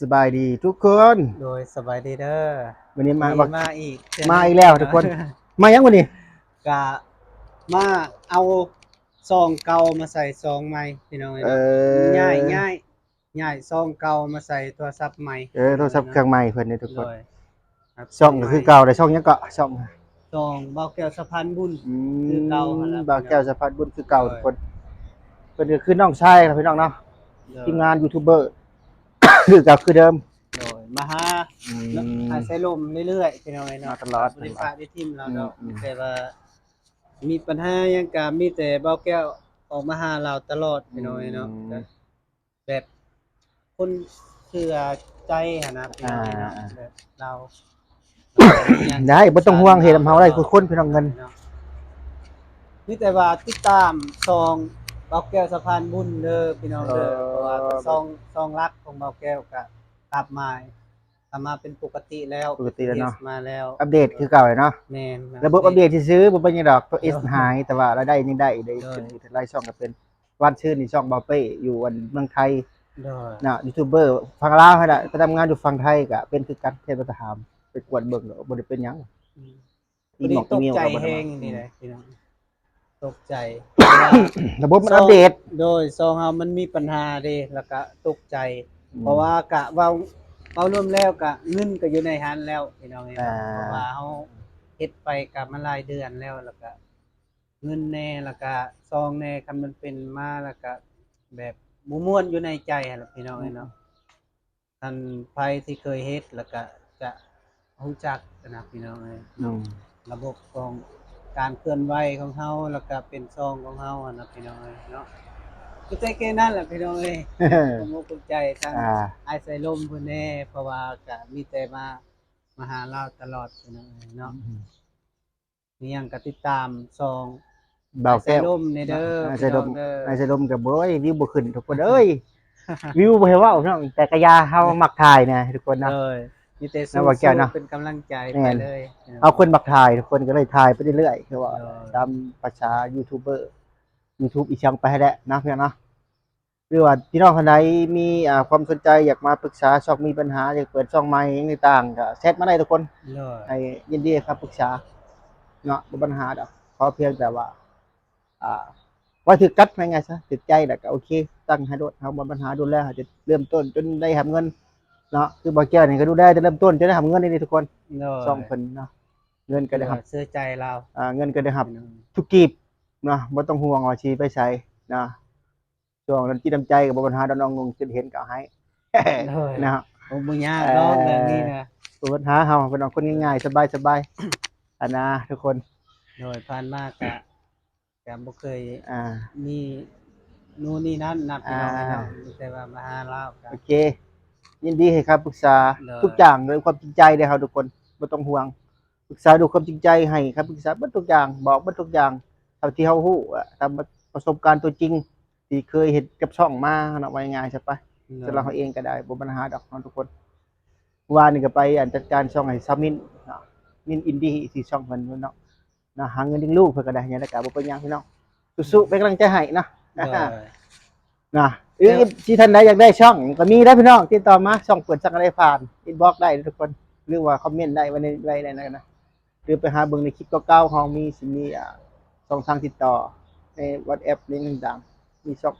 สบายดีทุกคน โดยสบายดีเด้อวันนี้มามีบักมาอีกเทื่อ มา นึง อีกแล้วทุกคน มายังวันนี้ กะมาเอาซองเก่ามาใส่ซองใหม่พี่น้องเอเนาะอง่ายซองเก่ามาใส่โทรศัพท์ใหม่โทรศัพท์เครื่องใหม่เพิ่นนี่ทุกคโดนยครับช่องก็คือเก่าแต่ช่องยังเกาะช่องซองเบาแก้วสะพานบุญอืคือเก่าหั่นล่ะบางแก้วสะพานบุญคือเก่า โดยทุกคนเพิ่นก็คือน้องชายครับพี่น้องเนาะ โดย ทีมงานยูทูบเบอร์ คือเก่าคือเดิมโดยมาหาอืม หาใส่ลมเรื่อยๆพี่น้องเนาะ มาตลอด บ่ได้ปะได้ทิ่มเราดอก อืม แต่ว่ามีปัญหาหยังก็มีแต่เบาแก้วออกมาหาเราตลอดพี่น้องเนาะ แบบคนเชื่อใจหั่นนะพี่น้องเนาะแบบเรา ได้บ่ต้องห่วงเฮ็ดนำเฮาได้คือคนพี่น้องเงิน มีแต่ว่าติดตามซองเบาแก้วสะพานบุญเด้อพี่น้องเด้อเพราะว่าซองรักของเบาแก้วก็กลับมาเป็นปกติแล้ว ปกติแล้วเนาะ มาแล้ว อัปเดตคือเก่าเลยเนาะ แม่น ระบบอัปเดตที่ซื้อบ่เป็นหยังดอกตัว S หายแต่ว่ารายได้ยังได้ขึ้นอยู่หลายช่องก็เป็นวันชื่นนี่ช่องเบาเป้อยู่วันเมืองไทย โดย นะยูทูบเบอร์ฝั่งลาวให้ได้ไปทำงานอยู่ฝั่งไทยก็เป็นคือกันเทพสถานไปกวดเบิ่งก็บ่ได้เป็นหยัง พอดีตกใจ บ่ แฮ ได้ งนี่แหละพี่น้องตกใจ ระบบมันอัปเดต โดยซองเฮามันมีปัญหาเด้แล้วก็ตกใจ เพราะว่ากะเว้ารวมแล้วกะเงินก็อยู่ในหันแล้วพี่น้องเอ้ย อ่า เพราะว่าเฮาเฮ็ดไปกะมันหลายเดือนแล้วก็เงินแน่แล้วก็ซองแน่คันมันเป็นมาแล้วก็แบบบ่ม่วนอยู่ในใจหั่นล่ะพี่น้องเอ้ยเนาะท่านไผที่เคยเฮ็ดแล้วก็จะรู้จักนะพี่น้องเอ้ย อืม ระบบของการเคลื่อนไหวของเฮาแล้วก็เป็นซองของเฮาอะนะพี่น้องเอ้ยเนาะคือใจแค่นั้นแหละพี่น้องเอ้ยผมบ่ภูมิใจทั้งอ้ายใส่ลมเพิ่นแน่เพราะว่าก็มีแต่มาหาเราตลอดพี่น้องเอ้ยเนาะมีหยังก็ติดตามซอง เบาแก้ว ใส่ลมนี่เด้อ ใส่ลม พี่น้องเด้อ ใส่ลมก็บ่โอ้ยวิวบ่ขึ้นทุกคนเอ้ย วิวบ่ให้เว้าพี่น้องแต่ก็อย่าเฮามักถ่ายนะทุกคนนะ เอ้ยมีแต่ นะว่าแก้วนะ เป็นกำลังใจ แม่ ไป น เลย เอาคนมักถ่ายทุกคนก็เลยถ่ายไปเรื่อยๆคือว่า เออ ตามประชายูทูบเบอร์ YouTube อีช่องไปให้ได้นะพี่น้องเนาะหรือว่าพี่น้องคนใดมีความสนใจอยากมาปรึกษาช่องมีปัญหาอยากเปิดช่องใหม่หยังต่างๆก็แชทมาได้ทุกคน เด้อ ให้ยินดีครับปรึกษาเนาะบ่ปัญหาดอกขอเพียงแต่ว่าว่าถือกัดไงซะติดใจแล้วก็โอเคตั้งให้โดดเฮาบ่ปัญหาดูแลให้จะเริ่มต้นจนได้ทำเงินเนาะคือบ่แก้วนี่ก็ดูได้จะเริ่มต้นจนได้ทำเงินนี่ทุกคน เด้อ ช่องเพิ่นเนาะเงินก็ได้รับ เสื้อใจเรา เงินก็ได้รับทุกกีบเนาะบ่ต้องห่วงว่าสิไปใช้เนาะช่วงนั้นจิตน้ำใจก็บ่ปัญหาดอกน้องนุ่งคิดเห็นก็เอาให้ เด้อ นะฮะ ผมบ่ยากเนาะเรื่องนี้นะ บ่ปัญหาเฮาเป็นคนง่ายๆสบายๆอันนะทุกคน โดยผ่านมากกะบ่เคย อ่า มีนู่นนี่นั่นนะพี่น้อง อ่า เนาะมีแต่ว่ามาหาเรากะ โอเค ยินดีให้ครับปรึกษา ได้ ทุกอย่างด้วยความจริงใจเด้อครับทุกคนบ่ต้องห่วงปรึกษาด้วยความจริงใจให้ครับปรึกษาเบิดทุกอย่างบอกเบิดทุกอย่างเท่าที่เฮาฮู้ตามประสบการณ์ตัวจริงที่เคยเฮ็ดกับช่องมาเนาะว่าง่ายๆใช่ปะสำหรับเฮาเองก็ได้บ่ปัญหาดอกเนาะทุกคนว่านี่ก็ไปจัดการช่องให้ซามินเนาะมินอินดี้ที่ช่องเพิ่นเนาะนะหาเงินเลี้ยงลูกเพิ่นก็ได้หยังแล้วก็บ่เป็นหยังพี่น้องสู้ๆเป็นกำลังใจให้นะ โดย นะที่ท่านใดอยากได้ช่องก็มีได้พี่น้องติดต่อมาช่องเปิดสักอะไรผ่านอินบ็อกได้ทุกคนหรือว่าคอมเมนต์ได้ไว้ในไว้ได้นะหรือไปหาเบิ่งในคลิปเก่าๆของมีสิมีช่องทางติดต่อใน WhatsApp ลิงก์ต่างๆมีช่อง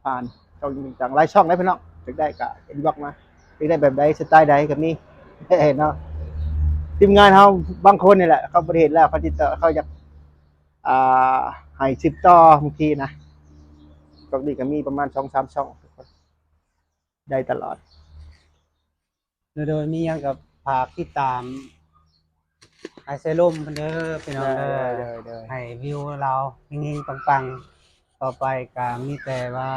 ผ่านช่องต่างๆหลายช่องได้พี่น้องอยากได้ก็อินบ็อกมาอยากได้แบบใดสไตล์ใดก็มีเนาะทีมงานเฮาบางคนนี่แหละเขาประเทศแล้วเขาติดต่อเขาอยากอ่ให้ติดต่อบางทีนะปกติก็มีประมาณ 2-3 ช่องทุกคนได้ตลอด โดยมีหยังกับฝากติดตามไอ้เซรุ่มเพิ่นเด้อพี่น้องเด้อให้วิวเราเฮงๆปังๆต่อไปก็มีแต่ว่า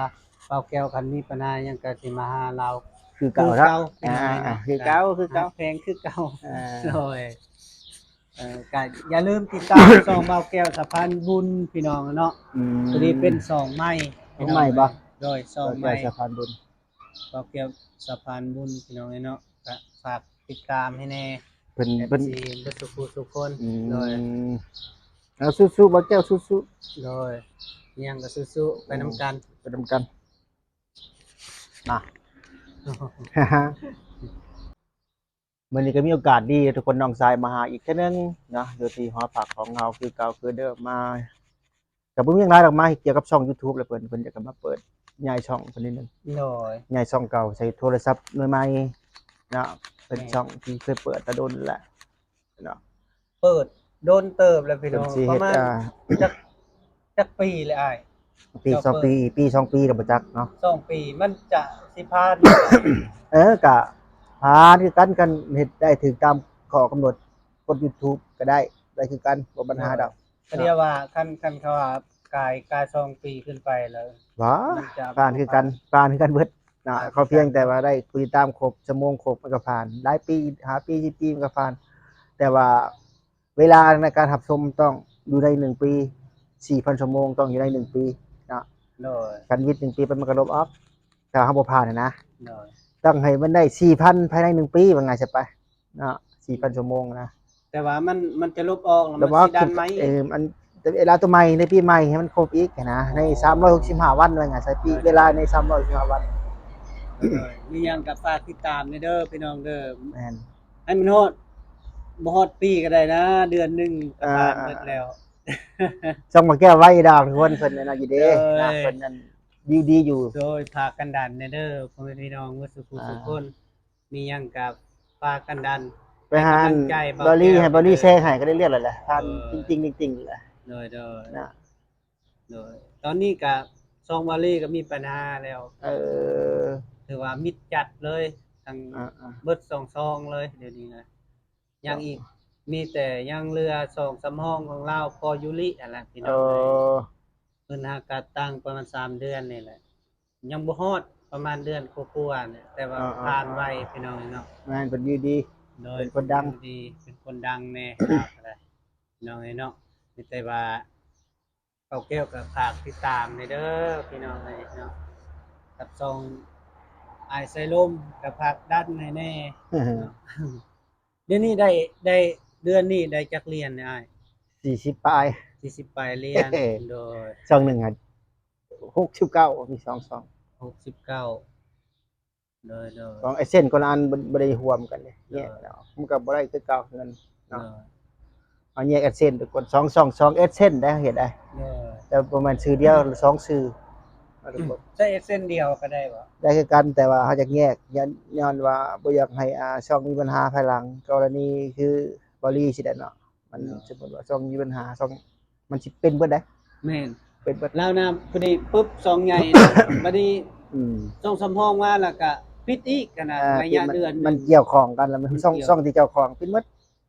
เป้าแก้วคันมีปัญหาหยังก็สิมาหาเรา คือเก่าแล้ว พี่น้องเนาะ คือเก่า แพงคือเก่า อ่า โดยก็อย่าลืมติดตาม ซองเบาแก้วสะพานบุญพี่น้องเนาะตัวนี้เป็นซองใหม่พี่น้ ใหม่บ่ โดยซองให แก้ ม่ วสะพานบุญ เบาแก้วสะพานบุญพี่น้องเนาะก็ฝากติดตามให้แน่ เพิ่น FC เพิ่น เบิดทุกคน อื โดย มเอาสู้ๆบ่แก้วสู้ โดยอิหยังก็สู้ๆไปนํกัน ๆไปนำกันนะ มื้อนี้ก็มีโอกาสดีทุกคนน้องชายมาหาอีกเทื่อนึงเนาะอยู่ที่หอพักของเราคือเก่าคือเดิมมาก็บ่มีหยังหลายดอกมาเกี่ยวกับช่อง YouTube แล้วเพิ่นอยากจะมาเปิดย้ายช่องเพิ่นนิดนึง โดย ย้ายช่องเก่าใช้โทรศัพท์ใหม่ๆเนาะเป็นช่องที่เคยเปิดแต่โดนแหละเนาะ เปิดโดนเติบแล้วพี่ เพิ่ น้ น อง สิ ป เฮ็ ระ ดมาณจักปีเลยอ้าย ปีสองปีก็บ่จักเนาะ 2 ปีมันจะสิผ่าน ก็หาคือกันเฮ็ดได้ถึงตามข้อกำหนดกฎ YouTube ก็ได้คือกันบ่ปัญหาดอก ก็เรียกว่าคันเขาว่ากาย2 ปีขึ้นไปแล้ว ว้า มันจะ ผ่านคือกันเบิดเนาะ ผ่านคือกัน เขาเพียงแต่ว่าได้ผู้ติดตามครบชั่วโมงครบมันก็ผ่านหลายปี5ปี10ปีมันก็ผ่าน แต่ว่าเวลาในการรับชมต้องอยู่ใน1ปี 4,000 ชั่วโมงต้องอยู่ใน1ปีเนาะ โดย กันวิทย์1ปีมันก็ลบออฟถ้าเฮาบ่ผ่านนะ โดย ต้องให้มันได้ 4,000 ภายใน1ปีว่าไงซะไปเนาะ 4,000 ชั่วโมงนะ แต่ว่ามันจะลบออกแล้ว แล้ มั วน ว่า สิดันไหม มันเวลาตัวใหม่ในปีใหม่ให้มันครบอีกนะใน365วันว่าไงซะปีเวลาใน365วัน มีหยังก็ฝากติดตามเด้อพี่น้องเด้อ แม่น ให้มันฮอดบ่ฮอดปีก็ได้นะ เดือนหนึงก็ผ่านหมดแล้ว ช่องมาแก้วไว้ดาวทุกคนเพิ่นนั่นน่ะอยู่เด้ เอ้ย นะเพิ่นนั่นดีอยู่ โดยพากันดันเด้อพ่อแม่พี่น้องว่าสุขทุกคน มีหยังก็พากันดัน ไปหา ให้กำลังใจ บอลลี่ แก้ว ให้บอลลี่แชร์ให้ก็ได้เรียกแล้วแหละท่าน เออ จริงๆแหละ โดย นะ โดยตอนนี้ก็ซองวาลีก็มีปัญหาแล้ว เออ ถือว่ามิดจัดเลยทั้ง อ่า เบิด2ซองเลยเดี๋ยวนี้นะยังอีกมีแต่ยังเรือ2-3ห้องของเราพอยุรินั่นแหละพี่ เอ น้องเอ้ย อ เพิ่นหากาตั้งประมาณ3เดือนนี่แหละยังบ่ฮอดประมาณเดือนกว่าๆเนี่ยแต่ว่าผ่านไวพี่น้องเนาะ แม่นเพิ่นดี โดย เป็นคนดัง ดีเป็นคนดังแน่ครับอะไรพี่น้องเอ้ยเนาะมีแต่ว่าเขาแก้วก็ฝากติดตามในเด้อพี่น้องเอ้ยเนาะกับซองอายไซลมก็ฝากดันให้แน่ เนาะ เดี๋ยวนี้ได้เดือนนี้ได้จักเรียนเนี่ยอ้าย 40ปลาย 40ปลายเรียน เฮ้ โดย ช่องหนึ่งอ่ะ69มี2ช่อง 69โดย ของไอ้เซนคนละอันบ่ได้รวมกันเลยแยกแล้วมันก็บ่ได้คือเก่าเงิน โดย เอาแยกไอ้เซนทุกคน2ช่อง2เอสเซนได้เฮ็ดได้ โดย แต่ประมาณชื่อเดียว2ชื่อเอาทุกคน ใช้เส้นเดียวก็ได้บ่ ได้คือกันแต่ว่าเขาจะแยกย้อนว่าบ่อยากให้ช่องมีปัญหาภายหลังกรณีคือบริสิได้เนาะมันสมมุติว่าช่องมีปัญหาช่องมันสิเป็นเบิดได้ แม่น เป็นเบิด แล้วนะพอดีปุ๊บซองใหญ่นะบัดนี้ อืม ซองสำห้องมาแล้วก็ปิดอีกกันนะระยะเดือนห มัน ง เกี่ยวข้องกันแล้วมัน มัน ช่อง เกี่ยว ช่องที่เจ้าของเป็นหมด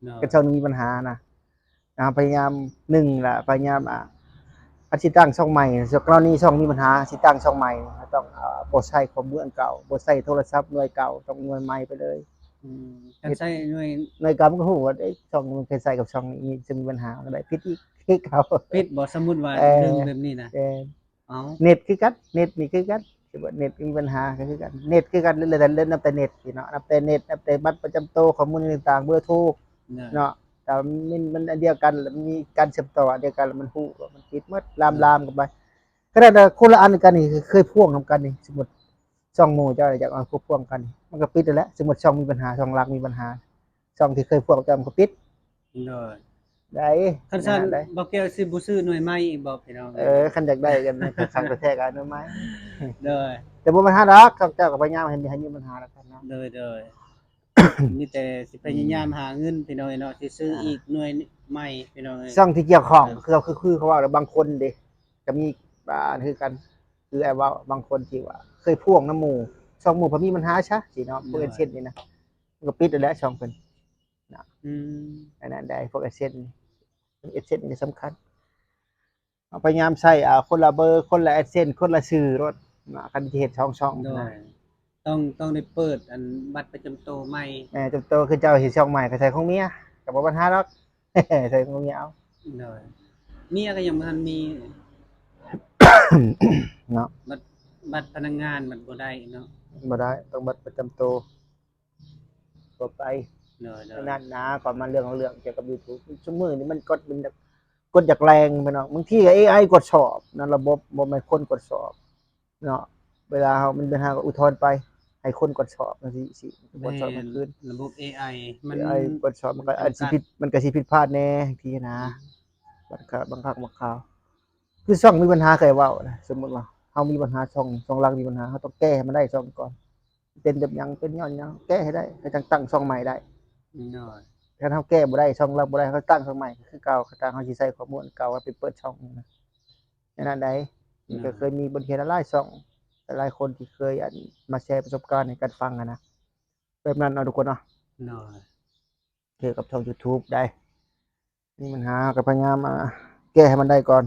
เนาะ กับช่องมีปัญหานะพยายามหนึ่งล่ะพยายามสิตั้งช่องใหม่กรณีช่องมีปัญหาสิตั้งช่องใหม่ต้องบ่ใช้ข้อมูลอันเก่าบ่ใช้โทรศัพท์หน่วยเก่าต้องหน่วยใหม่ไปเลย กันใช้หน่วย หน่วยเก่ามันก็ฮู้ว่าช่องมันเคยใช้กับช่องนี้จะมีปัญหาอะไรผิดอีกคือเขา ปิดบ่สมมุติว่า เออ ดึงแบบนี้นะ เออ เอ้า เน็ตคือกันเน็ตนี่คือกันสิว่าเน็ตมีปัญหาก็คือกันเน็ตคือกันเล่นแต่เล่นนับแต่เน็ตพี่เนาะนับแต่เน็ตนับแต่บัตรประจำตัวข้อมูลต่างๆเบอร์โทร เนาะ เนาะแต่มันอันเดียวกันแล้วมีการเชื่อมต่ออันเดียวกันแล้วมันฮู้ว่ามันติดหมดลามกันไปขนาดคนละอันกันนี่คือเคยพ่วงนํกันนี่สมมุติช่องหมู่เจ้าอยากเอาพ่วงกันนี่มันก็ปิดแล้วสมมุติช่องมีปัญหาช่องหลักมีปัญหาช่องที่เคยพ่วงเจ้ามันก็ปิด เนาะ ได้ คันซั่น ได้ บ่แก้วสิบ่ซื้อหน่วยใหม่อีกบ่พี่น้อง คันอยากได้กันครั้งกระแทกกันได้ไหม เด้อ แต่บ่ปัญหาดอกเจ้าก็พยายามให้มีปัญหาแล้วกันเนาะ เด้อ มีแต่สิพยายามหาเงินพี่น้องเนาะสิซื้ออีกหน่วยใหม่พี่น้อง ช่องที่เกี่ยวข้องคือเขาว่าบางคนเด้ก็มีคือกันคือไอ้ว่าบางคนที่ว่าเคยพ่วงน้ำหมู่ช่องหมู่พอมีปัญหาซะสิเนาะพวกเอเซนนี่นะมันก็ปิดแล้วช่องเพิ่น อืม อันนั้นได้พวกเอเซนนี่สำคัญพยายามใช้คนละเบอร์คนละเอเซนคนละชื่อรถคันที่เฮ็ดช่อง โด นะ ยต้องได้เปิดอันบัตรประจำตัวใหม่ จำโตคือเจ้าเฮ็ดช่องใหม่ก็ใช้ของเมียก็บ่ปัญหาดอก ใช้ของเมียเอา โดยเมียก็ยังบ่ทันมี เนาะ บัตรพนักงานมันบ่ได้เนาะ บ่ได้ต้องบัตรประจำตัวต่อไป โดย นั่นนะก่อนมาเรื่องของเรื่องเกี่ยวกับ YouTube ชั่วโมงนี้มันกดจากแรงไปเนาะบางทีก็ AI กดสอบนั่นระบบบ่แม่นคนกดสอบเนาะเวลาเฮามันเป็นหาก็อุทธรณ์ไป ให้คนกดสอบจังซี่สิกดสอบมันคืน ระบบ AI มัน AI กดสอบมันก็อาจสิผิดมันก็สิผิดพลาดแน่บางทีนะบางครั้งบางครั้งบางคราวคือช่องมีปัญหาเคยเว้านะสมมุติว่าเฮามีปัญหาช่องหลักมีปัญหาเฮาต้องแก้ให้มันได้ช่องก่อนเป็นแบบหยังเป็นย้อนหยังแก้ให้ได้ให้ตั้งช่องใหม่ได้ น้อย ถ้าเฮาแก้บ่ได้ช่องหลักบ่ได้เขาตั้งช่องใหม่คือเก่าถ้าเฮาสิใส่ข้อมูลเก่าไปเปิดช่องนะในนั้นใดมันก็เคยมีบทเรียนหลายช่องหลายคนที่เคยมาแชร์ประสบการณ์ให้กันฟังนะแบบนั้นเนาะทุกคนเนาะ น้อย เกี่ยวกับช่อง YouTube ได้มีปัญหาก็พยายามแก้ให้มันได้ก่อน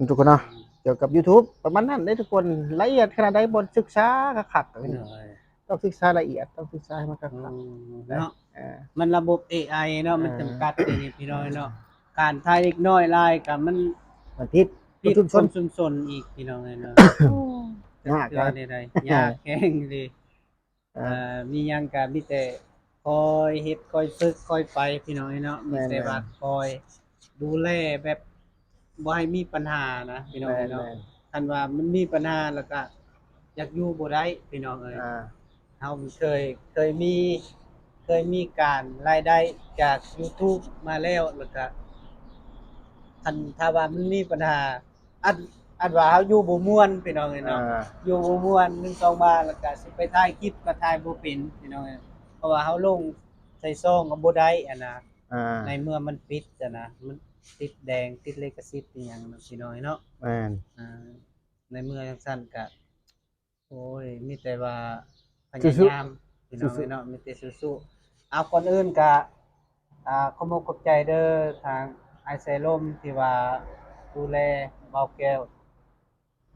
ทุกคนเนาะเกี่ยวกับ YouTube ประมาณนั้นเด้ทุกคนละเอียดขนาดใดบทศึกษาคักๆ น้อย ต้องศึกษาละเอียดต้องศึกษาให้มันคัก เนาะ ๆเออ มันระบบ AI เนาะมัน เออ จำกัดนี่พี่น้อยเนาะการถ่ายเล็กน้อยลายก็มัน มันผิด ผิด ชุม ค ชน นชุมชนอีกพี่น้องเอ้ยเนาะ ยาก เทื่ นะ อใดๆยากแฮงดี เออ มีหยังก็มีแต่คอยเฮ็ดคอยฝึกคอยไปพี่น้องเอ้ยเนาะมีแต่ว่าคอยดูแลแบบบ่ให้มีปัญหานะพี่น้องเอ้ยเนาะ แม่น คันว่ามันมีปัญหาแล้วก็อยากอยู่บ่ได้พี่น้องเอ้ย อ่า เฮาเคยมีการรายได้จาก YouTube มาแล้วก็คันถ้าว่ามันมีปัญหาอันว่าเฮาอยู่บ่ม่วนพี่น้องเอ้ยเนาะอยู่บ่ม่วน1 2บาทแล้วก็สิไปถ่ายคลิปก็ถ่ายบ่เป็นพี่น้องเอ้ยเพราะว่าเฮาลงใส่ซองก็บ่ได้อะนะ อ่า ในเมื่อมันปิดอะนะมันติดแดงติดลิขสิทธิ์อีหยังนะพี่น้องเอ้ยเนาะ แม่น อ่าในเมื่อจังซั่นก็โอ้ยมีแต่ว่าพยายามพี่น้องเนาะมีแต่สู้ๆเอาก่อนอื่นก็ขอบอกขอบใจเด้อทางไอไซลมที่ว่าดูแลเบาแก้ว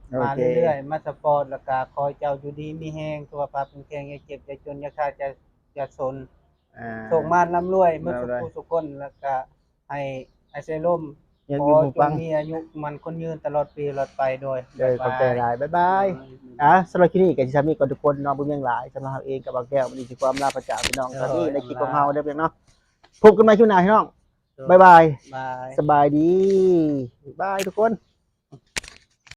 โอ มา เค เรื่อยๆมาซัปพอร์ตแล้วก็คอยเจ้าอยู่ดีมีแฮงสุขภาพแข็งแรงอย่าเจ็บอย่าจนอย่าขาดอย่าสน โชคมาร่ำรวยเมื่อสุขผู้สุขคนแล้วก็ให้ไอไซลม ยัง ข อยู่ อ หู จ ฟั ง ง มีอายุมันคนยืนตลอดปีตลอดไปโดย เลยขอบใจหลายบ๊ายบายสำหรับคลิปนี้ก็สิทำมีก่อนทุกคนเนาะบ่มีหยังหลายสำหรับเราเองกับบางแก้วมันสิความลาพระเจ้าพี่น้องตอนนี้ในคลิปของเฮาได้เพียงเนาะพบกันใหม่คลิปหน้าพี่น้องบ๊ายบาย บาย สบายดีบ๊ายบายทุกคน